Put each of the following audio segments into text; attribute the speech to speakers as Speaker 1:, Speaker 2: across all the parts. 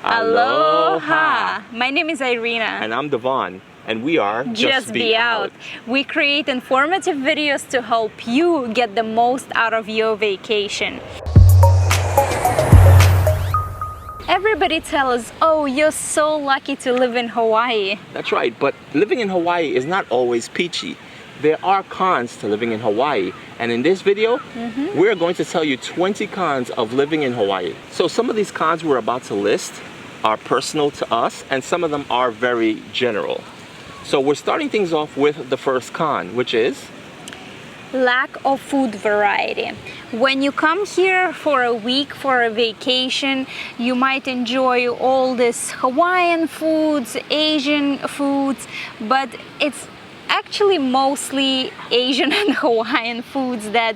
Speaker 1: Aloha! My name is Irina.
Speaker 2: And I'm Devon. And we are
Speaker 1: Just Be Out. We create informative videos to help you get the most out of your vacation. Everybody tells us, oh, you're so lucky to live in Hawaii.
Speaker 2: That's right, but living in Hawaii is not always peachy. There are cons to living in Hawaii, and in this video, we're going to tell you 20 cons of living in Hawaii. So some of these cons we're about to list are personal to us, and some of them are very general. So we're starting things off with the first con, which is
Speaker 1: lack of food variety. When you come here for a week for a vacation, you might enjoy all this Hawaiian foods, Asian foods, but it's actually mostly Asian and Hawaiian foods that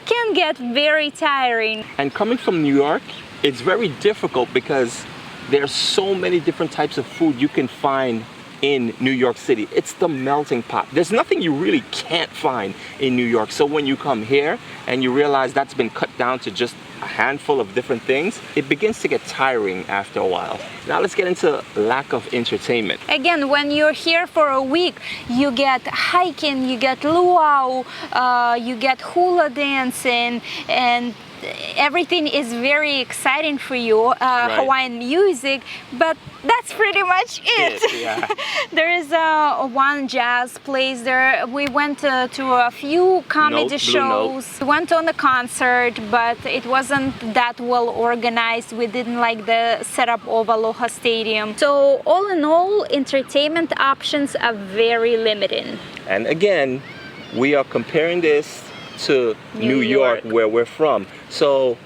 Speaker 1: can get very tiring.
Speaker 2: And coming from New York, it's very difficult because there's so many different types of food you can find in New York City. It's the melting pot. There's nothing you really can't find in New York. So when you come here and you realize that's been cut down to just a handful of different things, it begins to get tiring after a while. Now let's get into lack of entertainment.
Speaker 1: Again, when you're here for a week, you get hiking, you get luau, you get hula dancing, and everything is very exciting for you, right. Hawaiian music, but that's pretty much it.
Speaker 2: Yeah.
Speaker 1: There is one jazz place there. We went to a few comedy shows. We went on a concert, but it wasn't that well organized. We didn't like the setup of Aloha Stadium. So all in all, entertainment options are very limited.
Speaker 2: And again, we are comparing this to New York, where we're from. So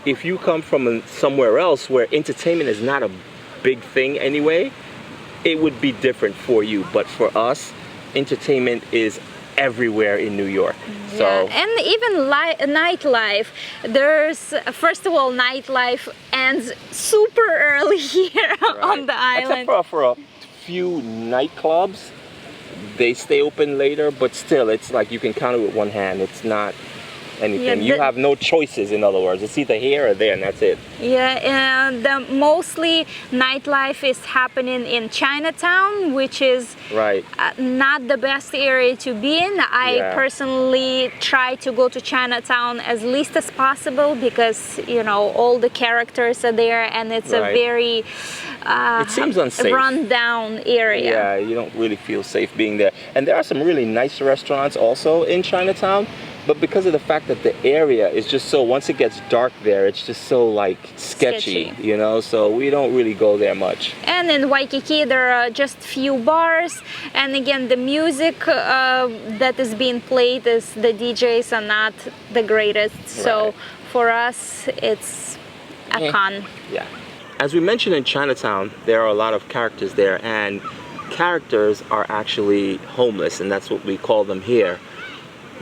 Speaker 2: if you come from somewhere else where entertainment is not a big thing anyway, it would be different for you. But for us, entertainment is everywhere in New York.
Speaker 1: Yeah.
Speaker 2: So,
Speaker 1: and even nightlife. There's, first of all, nightlife ends super early here on the island.
Speaker 2: Except for a few nightclubs. They stay open later, but still, it's like you can count it with one hand. It's not anything. You have no choices, in other words. It's either here or there, and that's it.
Speaker 1: Yeah, and mostly nightlife is happening in Chinatown, which is not the best area to be in. I personally try to go to Chinatown as least as possible because, you know, all the characters are there, and it's a very
Speaker 2: it seems unsafe.
Speaker 1: Run-down area.
Speaker 2: Yeah, you don't really feel safe being there. And there are some really nice restaurants also in Chinatown, but because of the fact that the area is just so, once it gets dark there, it's just so like sketchy, you know, so we don't really go there much.
Speaker 1: And in Waikiki there are just few bars, and again the music that is being played is the DJs are not the greatest, so for us it's a con.
Speaker 2: Yeah. As we mentioned, in Chinatown there are a lot of characters there, and characters are actually homeless, and that's what we call them here.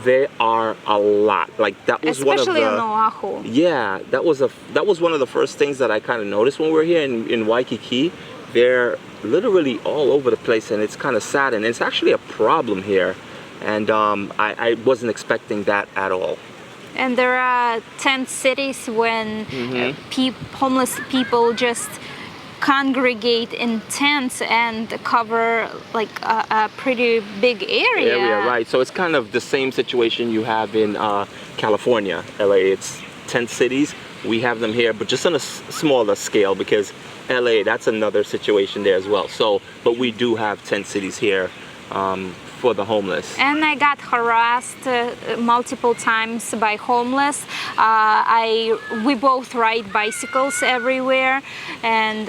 Speaker 2: There are a lot. Like that was
Speaker 1: especially
Speaker 2: one of the,
Speaker 1: on Oahu.
Speaker 2: Yeah, that was one of the first things that I kind of noticed when we were here in Waikiki. They're literally all over the place, and it's kind of sad, and it's actually a problem here. And I wasn't expecting that at all.
Speaker 1: And there are tent cities when homeless people just congregate in tents and cover like a pretty big area.
Speaker 2: Right. So it's kind of the same situation you have in California, LA. It's tent cities. We have them here, but just on a smaller scale, because LA, that's another situation there as well. So, but we do have tent cities here for the homeless.
Speaker 1: And I got harassed multiple times by homeless. We both ride bicycles everywhere, and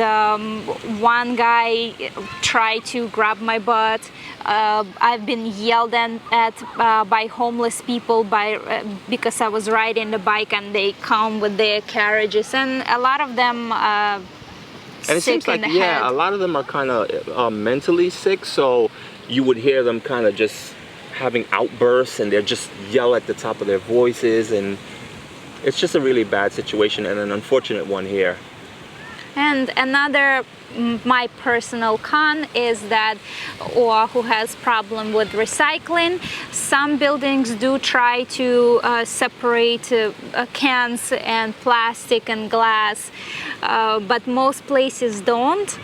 Speaker 1: one guy tried to grab my butt. I've been yelled at by homeless people because I was riding the bike, and they come with their carriages, and a lot of them
Speaker 2: and it seems like a lot of them are kind of mentally sick, so you would hear them kind of just having outbursts, and they're just yell at the top of their voices, and it's just a really bad situation and an unfortunate one here.
Speaker 1: And another, my personal con is that Oahu has problem with recycling. Some buildings do try to separate cans and plastic and glass, but most places don't.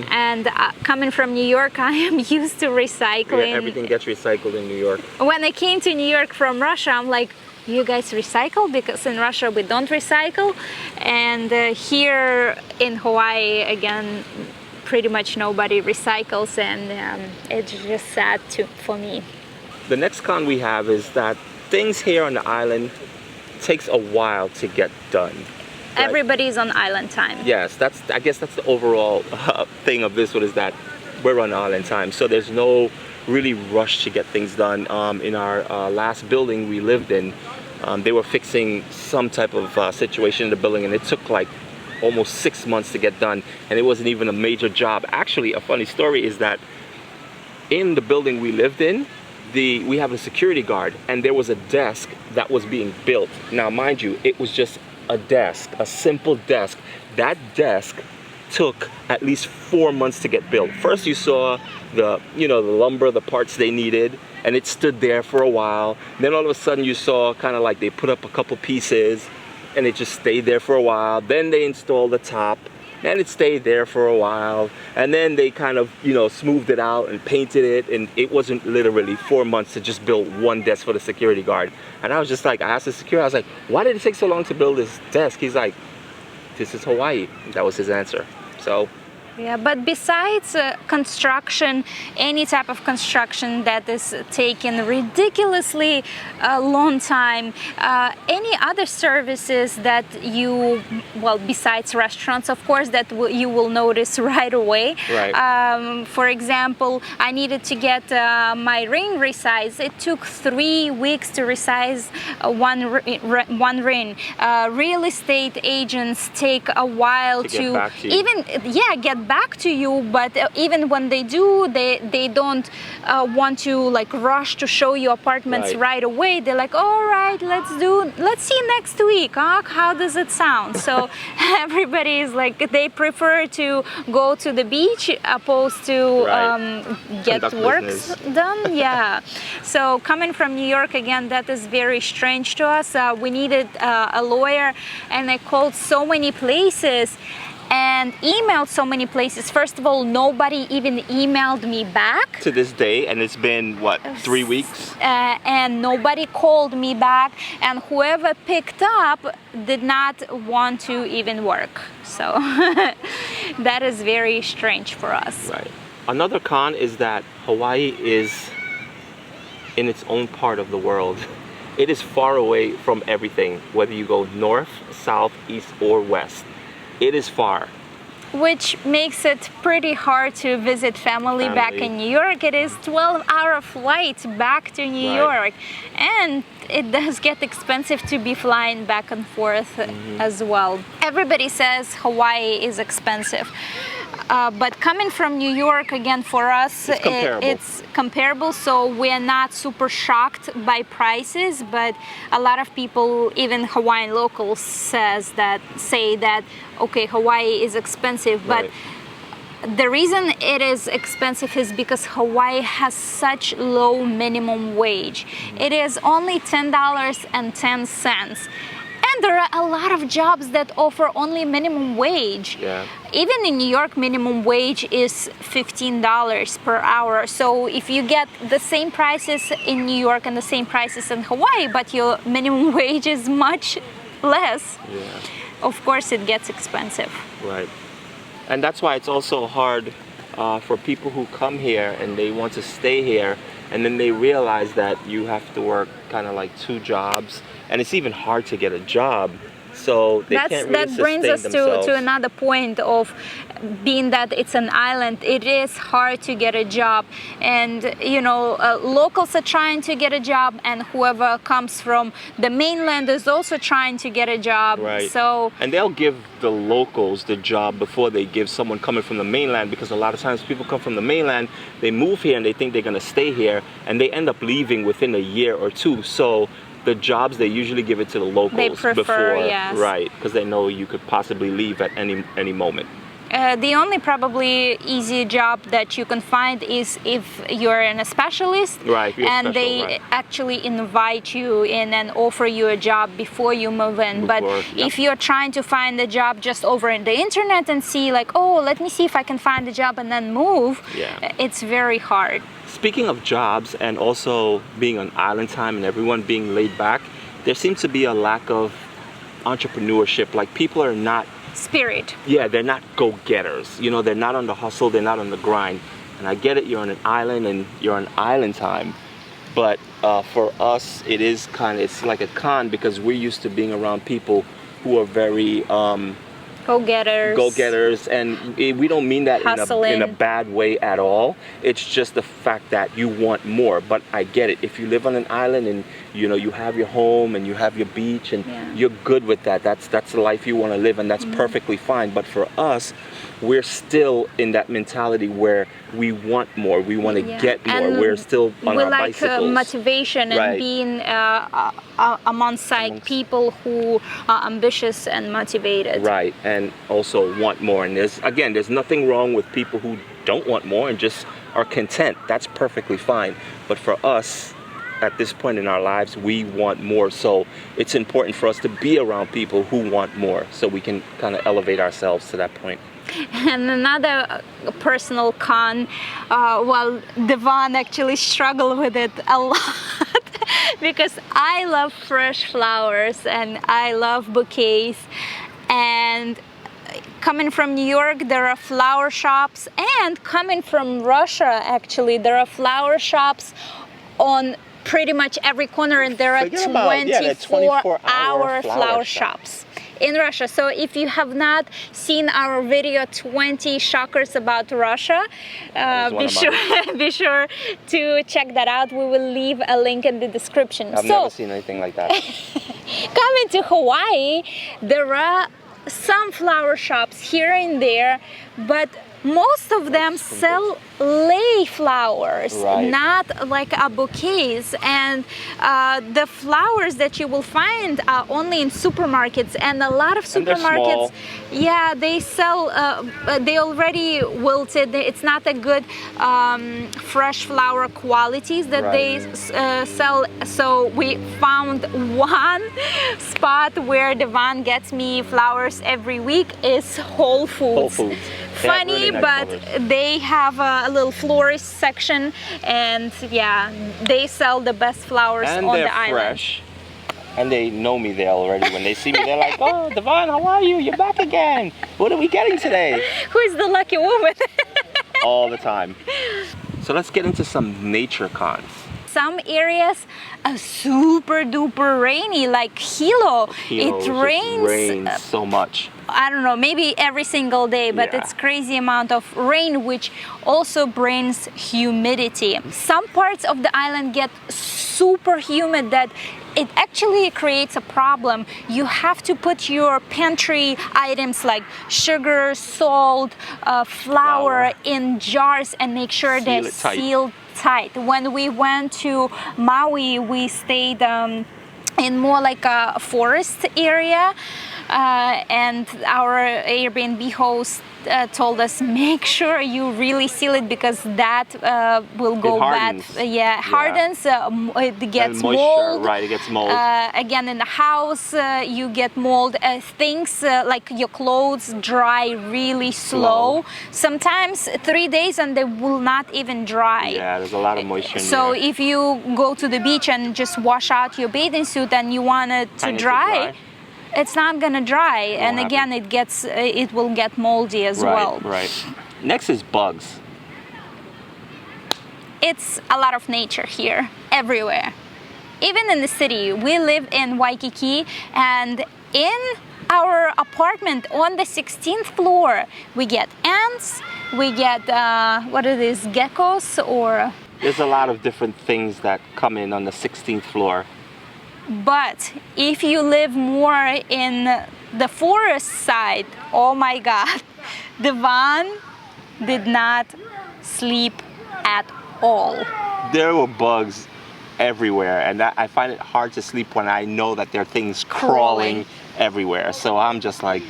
Speaker 1: And coming from New York, I am used to recycling.
Speaker 2: Yeah, everything gets recycled in New York.
Speaker 1: When I came to New York from Russia, I'm like, you guys recycle? Because in Russia we don't recycle. And here in Hawaii, again, pretty much nobody recycles, and it's just sad for me.
Speaker 2: The next con we have is that things here on the island takes a while to get done. Right?
Speaker 1: Everybody's on island time.
Speaker 2: Yes, I guess that's the overall thing of this one, is that we're on island time. So there's no really rush to get things done. In our last building we lived in, they were fixing some type of situation in the building, and it took like almost 6 months to get done, and it wasn't even a major job. Actually, a funny story is that in the building we lived in, we have a security guard, and there was a desk that was being built. Now mind you, it was just a desk, a simple desk. That desk took at least 4 months to get built. First you saw the lumber, the parts they needed, and it stood there for a while. Then all of a sudden you saw kind of like they put up a couple pieces and it just stayed there for a while. Then they installed the top and it stayed there for a while. And then they kind of, smoothed it out and painted it, and it wasn't literally 4 months to just build one desk for the security guard. And I was just like, I asked the security, I was like, why did it take so long to build this desk? He's like, this is Hawaii. That was his answer. So
Speaker 1: yeah, but besides construction, any type of construction that is taking ridiculously long time, any other services that besides restaurants, of course, that you will notice right away.
Speaker 2: Right.
Speaker 1: For example, I needed to get my ring resized. It took 3 weeks to resize one ring. Real estate agents take a while to get back to you, but even when they do, they don't want to like rush to show you apartments right away. They're like, all right, let's see next week. How does it sound? So everybody is like, they prefer to go to the beach opposed to get works done. Yeah. So coming from New York, again, that is very strange to us. We needed a lawyer, and I called so many places and emailed so many places. First of all, nobody even emailed me back.
Speaker 2: To this day, and it's been, what, 3 weeks?
Speaker 1: And nobody called me back, and whoever picked up did not want to even work. So that is very strange for us.
Speaker 2: Right. Another con is that Hawaii is in its own part of the world. It is far away from everything, whether you go north, south, east, or west. It is far.
Speaker 1: Which makes it pretty hard to visit family back in New York. It is 12-hour flight back to New York. And it does get expensive to be flying back and forth as well. Everybody says Hawaii is expensive. But coming from New York, again, for us, it's comparable. So we're not super shocked by prices, but a lot of people, even Hawaiian locals, say that, okay, Hawaii is expensive, but the reason it is expensive is because Hawaii has such low minimum wage. It is only $10.10. And there are a lot of jobs that offer only minimum wage.
Speaker 2: Yeah.
Speaker 1: Even in New York, minimum wage is $15 per hour. So if you get the same prices in New York and the same prices in Hawaii, but your minimum wage is much less, of course it gets expensive.
Speaker 2: Right. And that's why it's also hard for people who come here and they want to stay here, and then they realize that you have to work kind of like 2 jobs, and it's even hard to get a job. So they can't really
Speaker 1: that brings us to another point of being that it's an island. It is hard to get a job, and locals are trying to get a job, and whoever comes from the mainland is also trying to get a job.
Speaker 2: Right.
Speaker 1: So
Speaker 2: and they'll give the locals the job before they give someone coming from the mainland, because a lot of times people come from the mainland, they move here and they think they're going to stay here, and they end up leaving within a year or 2. So the jobs, they usually give it to the locals
Speaker 1: they prefer,
Speaker 2: before,
Speaker 1: yes.
Speaker 2: right? Because they know you could possibly leave at any moment.
Speaker 1: The only probably easy job that you can find is if you're a specialist,
Speaker 2: Right, if you're
Speaker 1: and
Speaker 2: special,
Speaker 1: they
Speaker 2: right.
Speaker 1: actually invite you in and offer you a job before you move in. But
Speaker 2: Yep.
Speaker 1: if you're trying to find a job just over in the internet and see like, oh, let me see if I can find a job and then move,
Speaker 2: Yeah.
Speaker 1: it's very hard.
Speaker 2: Speaking of jobs and also being on island time and everyone being laid back, there seems to be a lack of entrepreneurship. Like people are not,
Speaker 1: Spirit.
Speaker 2: yeah, they're not go-getters. You know, they're not on the hustle, they're not on the grind. And I get it, you're on an island and you're on island time. But for us, it is it's like a con because we're used to being around people who are very
Speaker 1: Go-getters.
Speaker 2: and we don't mean that in a bad way at all. It's just the fact that you want more. But I get it. If you live on an island and you know you have your home and you have your beach and you're good with that, that's the life you want to live, and that's perfectly fine. But for us, we're still in that mentality where we want more, we want to get more.
Speaker 1: And
Speaker 2: we're still on
Speaker 1: we
Speaker 2: our
Speaker 1: like
Speaker 2: bicycles.
Speaker 1: motivation and
Speaker 2: Right.
Speaker 1: being amongst people who are ambitious and motivated.
Speaker 2: Right, and also want more. And there's nothing wrong with people who don't want more and just are content. That's perfectly fine. But for us, at this point in our lives, we want more. So it's important for us to be around people who want more so we can kind of elevate ourselves to that point.
Speaker 1: And another personal con, well, Devon actually struggled with it a lot because I love fresh flowers and I love bouquets. And coming from New York, there are flower shops, and coming from Russia, actually, there are flower shops on pretty much every corner, and there are 24-hour flower shops in Russia. So if you have not seen our video 20 shockers about Russia, be sure to check that out. We will leave a link in the description.
Speaker 2: I've never seen anything like that.
Speaker 1: Coming to Hawaii, there are some flower shops here and there, but most of them sell lay flowers, not like bouquets, and the flowers that you will find are only in supermarkets, and a lot of supermarkets, yeah, they sell, they already wilted. It's not a good fresh flower qualities that they sell. So we found one spot where Devon gets me flowers every week is Whole Foods.
Speaker 2: Whole Foods.
Speaker 1: Funny,
Speaker 2: really nice
Speaker 1: but
Speaker 2: colors.
Speaker 1: they have a little florist section, and yeah, they sell the best flowers
Speaker 2: and
Speaker 1: on
Speaker 2: they're
Speaker 1: the island.
Speaker 2: fresh. And they know me there already. When they see me, they're like, "Oh, Devon, how are you? You're back again. What are we getting today?"
Speaker 1: Who is the lucky woman?
Speaker 2: All the time. So let's get into some nature cons.
Speaker 1: Some areas are super duper rainy, like Hilo. It rains
Speaker 2: so much.
Speaker 1: I don't know, maybe every single day, but it's crazy amount of rain, which also brings humidity. Some parts of the island get super humid that it actually creates a problem. You have to put your pantry items like sugar, salt, flour in jars and make sure they're sealed tight. When we went to Maui, we stayed in more like a forest area, and our Airbnb host told us, make sure you really seal it because that will go bad. Yeah, hardens, it gets mold.
Speaker 2: Right, it gets mold.
Speaker 1: Again, in the house, you get mold. Things like your clothes dry really slow. Sometimes 3 days and they will not even dry.
Speaker 2: Yeah, there's a lot of moisture in
Speaker 1: So
Speaker 2: there.
Speaker 1: if you go to the beach and just wash out your bathing suit and you want it to dry, it's not gonna dry, and again it will get moldy as well.
Speaker 2: Right. Next is bugs.
Speaker 1: It's a lot of nature here, everywhere. Even in the city, we live in Waikiki, and in our apartment on the 16th floor, we get ants, we get what are these, geckos, or
Speaker 2: there's a lot of different things that come in on the 16th floor.
Speaker 1: But if you live more in the forest side, oh my God, Devon did not sleep at all.
Speaker 2: There were bugs everywhere, and I find it hard to sleep when I know that there are things crawling everywhere. So I'm just like,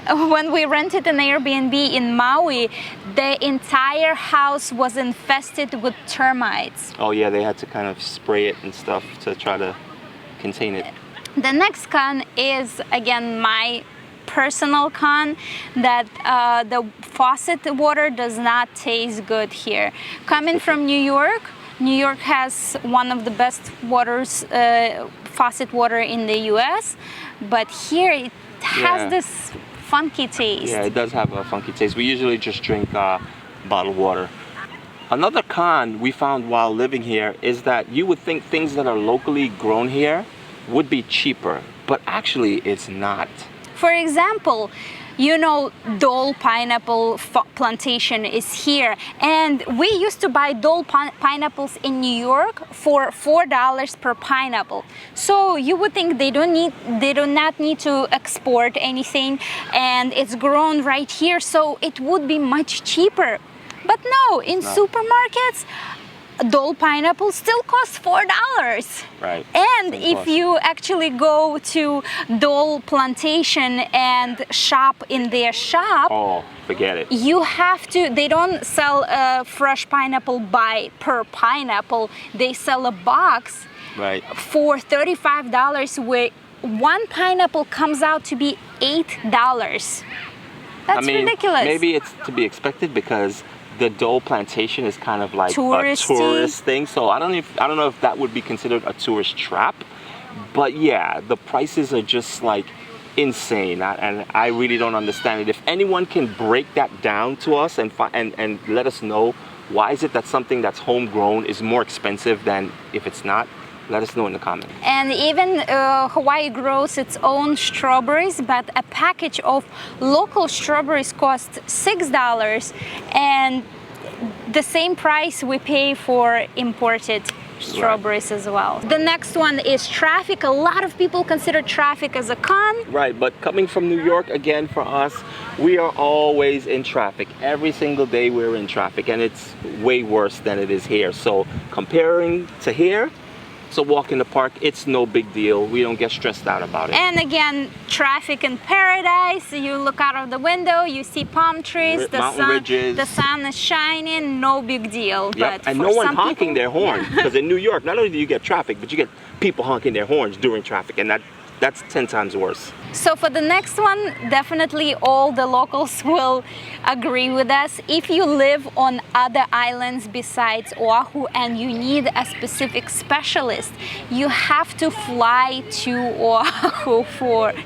Speaker 1: when we rented an Airbnb in Maui, the entire house was infested with termites.
Speaker 2: Oh yeah, they had to kind of spray it and stuff to try to contain it.
Speaker 1: The next con is, again, my personal con, that the faucet water does not taste good here. Coming from New York, New York has one of the best waters, faucet water in the US, but here it has this funky taste.
Speaker 2: Yeah, it does have a funky taste. We usually just drink bottled water. Another con we found while living here is that you would think things that are locally grown here would be cheaper, but actually it's not.
Speaker 1: For example, you know, Dole pineapple plantation is here, and we used to buy Dole pineapples in New York for $4 per pineapple. So you would think they do not need to export anything, and it's grown right here, so it would be much cheaper. But no, in supermarkets, Dole pineapple still costs $4.
Speaker 2: Right.
Speaker 1: And if you actually go to Dole plantation and shop in their shop,
Speaker 2: oh, forget it.
Speaker 1: You have to, they don't sell a fresh pineapple per pineapple. They sell a box for $35, where one pineapple comes out to be $8. That's ridiculous.
Speaker 2: Maybe it's to be expected because the Dole plantation is kind of like
Speaker 1: touristy.
Speaker 2: A tourist thing, so I don't know if that would be considered a tourist trap. But yeah, the prices are just like insane, and I really don't understand it. If anyone can break that down to us and let us know why is it that something that's homegrown is more expensive than if it's not, let us know in the comments.
Speaker 1: And even Hawaii grows its own strawberries, but a package of local strawberries costs $6, and the same price we pay for imported strawberries as well. The next one is traffic. A lot of people consider traffic as a con.
Speaker 2: Right, but coming from New York, again, for us, we are always in traffic. Every single day we're in traffic, and it's way worse than it is here. So comparing to here, so walk in the park, it's no big deal. We don't get stressed out about it.
Speaker 1: And again, traffic in paradise. You look out of the window, you see palm trees,
Speaker 2: ridges.
Speaker 1: The sun is shining, no big deal.
Speaker 2: Yep.
Speaker 1: But
Speaker 2: and no one honking their horn, because in New York, not only do you get traffic, but you get people honking their horns during traffic, and that's 10 times worse.
Speaker 1: So for the next one, definitely all the locals will agree with us. If you live on other islands besides Oahu and you need a specific specialist, you have to fly to Oahu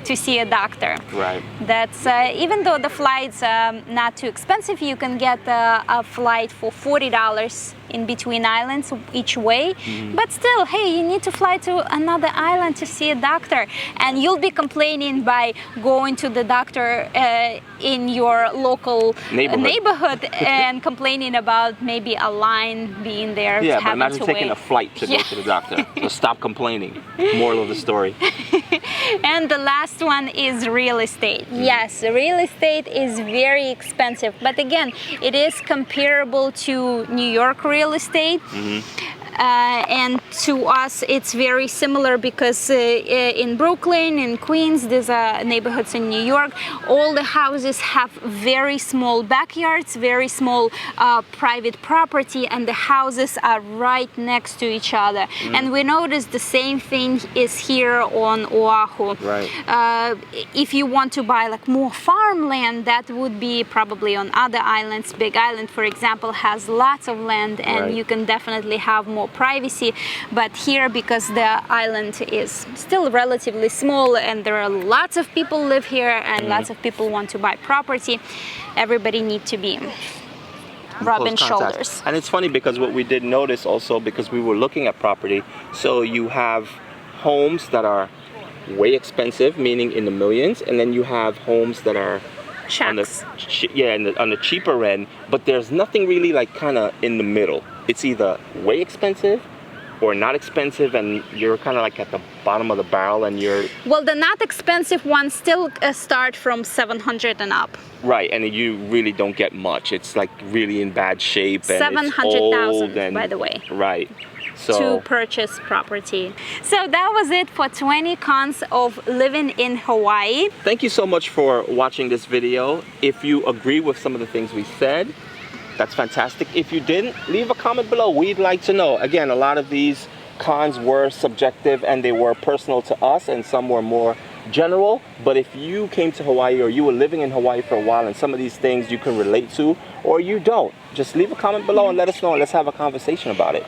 Speaker 1: to see a doctor.
Speaker 2: Right.
Speaker 1: That's even though the flight's not too expensive, you can get a flight for $40 in between islands each way. But still, hey, you need to fly to another island to see a doctor, and you'll be complaining by going to the doctor in your local neighborhood and complaining about maybe a line being there.
Speaker 2: Yeah, but imagine taking a flight to go to the doctor. So stop complaining. Moral of the story.
Speaker 1: And the last one is real estate. Yes, real estate is very expensive, but again, it is comparable to New York real estate. And to us it's very similar because in Brooklyn, in Queens, these are neighborhoods in New York, all the houses have very small backyards, very small private property, and the houses are right next to each other. And we noticed the same thing is here on Oahu.
Speaker 2: Right.
Speaker 1: If you want to buy like more farmland, that would be probably on other islands. Big Island, for example, has lots of land, and you can definitely have more privacy. But here, because the island is still relatively small and there are lots of people live here and lots of people want to buy property, everybody needs to be rubbing shoulders.
Speaker 2: And it's funny because what we did notice also, because we were looking at property, so you have homes that are way expensive, meaning in the millions, and then you have homes that are on the cheaper end, but there's nothing really like kind of in the middle. It's either way expensive or not expensive, and you're kind of like at the bottom of the barrel, and you're...
Speaker 1: Well, the not expensive ones still start from 700 and up.
Speaker 2: Right, and you really don't get much. It's like really in bad shape, and
Speaker 1: 700,000, by the way.
Speaker 2: Right.
Speaker 1: to purchase property. So that was it for 20 cons of living in Hawaii.
Speaker 2: Thank you so much for watching this video. If you agree with some of the things we said, that's fantastic. If you didn't, leave a comment below. We'd like to know. Again, a lot of these cons were subjective and they were personal to us, and some were more general. But if you came to Hawaii or you were living in Hawaii for a while and some of these things you can relate to or you don't, just leave a comment below and let us know, and let's have a conversation about it.